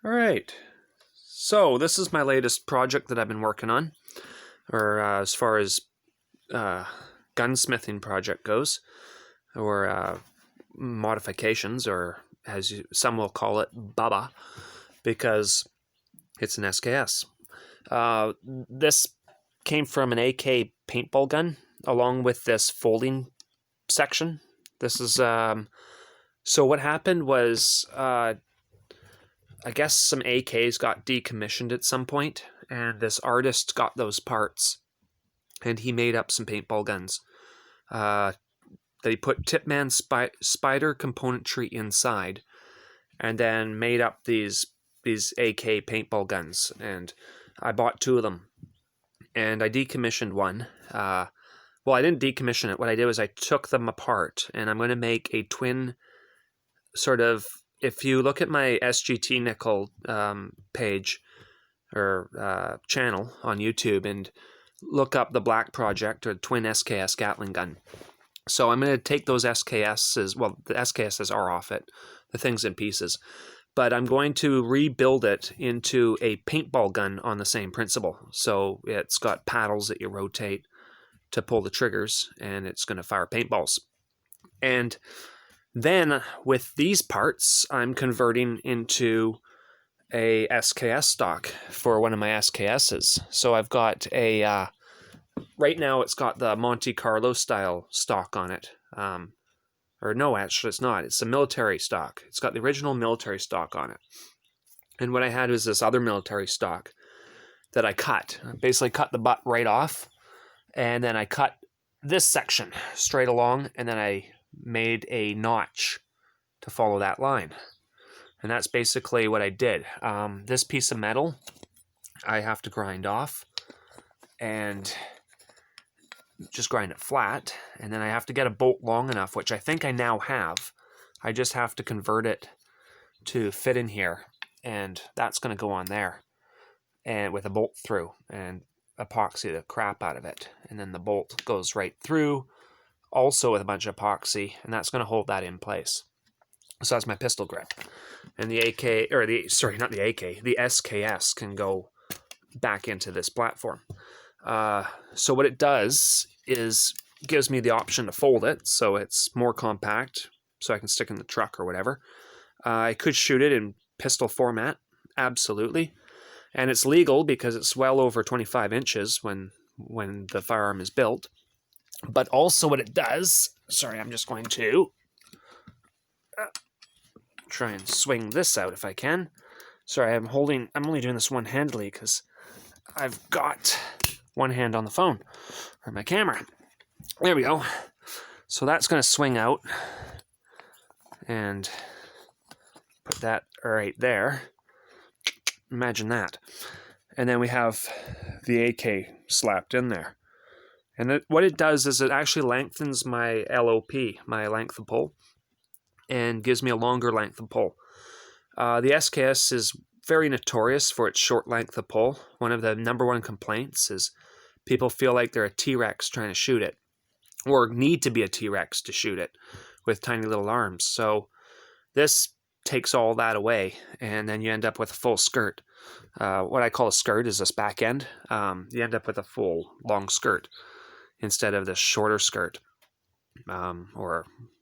All right, so this is my latest project that I've been working on, or as far as gunsmithing project goes, or modifications, or as some will call it, Bubba, because it's an SKS. This came from an AK paintball gun, along with this folding section. This is so what happened was I guess some AKs got decommissioned at some point, and this artist got those parts, and he made up some paintball guns. That he put Tipman spider componentry inside, and then made up these AK paintball guns. And I bought 2 of them, and I decommissioned one. Well, I didn't decommission it. What I did was I took them apart, and I'm going to make a twin sort of. If you look at my SGT Nickel page or channel on YouTube and look up the Black Project or twin SKS Gatling gun. So I'm going to take those SKSs, well, the SKSs are off it, the thing's in pieces, but I'm going to rebuild it into a paintball gun on the same principle. So it's got paddles that you rotate to pull the triggers, and it's going to fire paintballs. And then with these parts, I'm converting into a SKS stock for one of my SKSs. So I've got a, right now it's got the Monte Carlo style stock on it. Or no, actually it's not. It's a military stock. It's got the original military stock on it. And what I had was this other military stock that I cut. I basically cut the butt right off. And then I cut this section straight along, and then I made a notch to follow that line. And that's basically what I did. This piece of metal I have to grind off and just grind it flat, and then I have to get a bolt long enough, which I think I now have. I just have to convert it to fit in here, and that's going to go on there, and with a bolt through, and epoxy the crap out of it, and then the bolt goes right through, also with a bunch of epoxy, and that's going to hold that in place. So that's my pistol grip. And the AK, or the, sorry, not the AK, the SKS can go back into this platform. So what it does is gives me the option to fold it, so it's more compact, so I can stick in the truck or whatever. I could shoot it in pistol format, absolutely. And it's legal because it's well over 25 inches when the firearm is built. But also what it does, sorry, I'm just going to try and swing this out if I can. Sorry, I'm only doing this one-handedly because I've got one hand on the phone, or my camera. There we go. So that's going to swing out, and put that right there. Imagine that. And then we have the AK slapped in there. And what it does is it actually lengthens my LOP, my length of pull, and gives me a longer length of pull. The SKS is very notorious for its short length of pull. One of the #1 complaints is people feel like they're a T-Rex trying to shoot it, or need to be a T-Rex to shoot it with tiny little arms. So this takes all that away, and then you end up with a full skirt. What I call a skirt is this back end. You end up with a full long skirt instead of this shorter skirt, the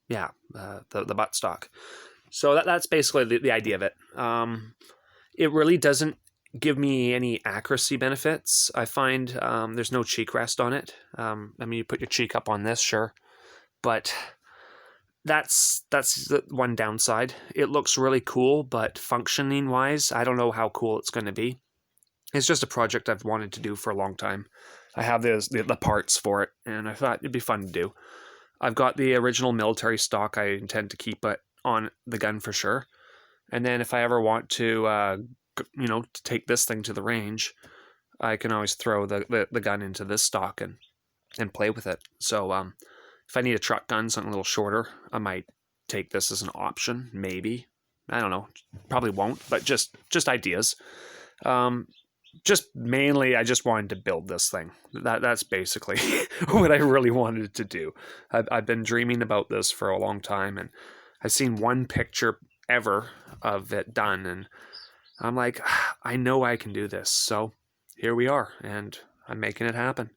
buttstock. So that's basically the idea of it. It really doesn't give me any accuracy benefits. I find there's no cheek rest on it. I mean, you put your cheek up on this, sure, but that's the one downside. It looks really cool, but functioning wise, I don't know how cool it's going to be. It's just a project I've wanted to do for a long time. I have the parts for it, and I thought it'd be fun to do. I've got the original military stock. I intend to keep it on the gun for sure. And then if I ever want to, to take this thing to the range, I can always throw the gun into this stock and play with it. So if I need a truck gun, something a little shorter, I might take this as an option, maybe. I don't know. Probably won't, but just ideas. Just mainly, I just wanted to build this thing. That's basically what I really wanted to do. I've been dreaming about this for a long time, and I've seen one picture ever of it done, and I'm like, I know I can do this. So here we are, and I'm making it happen.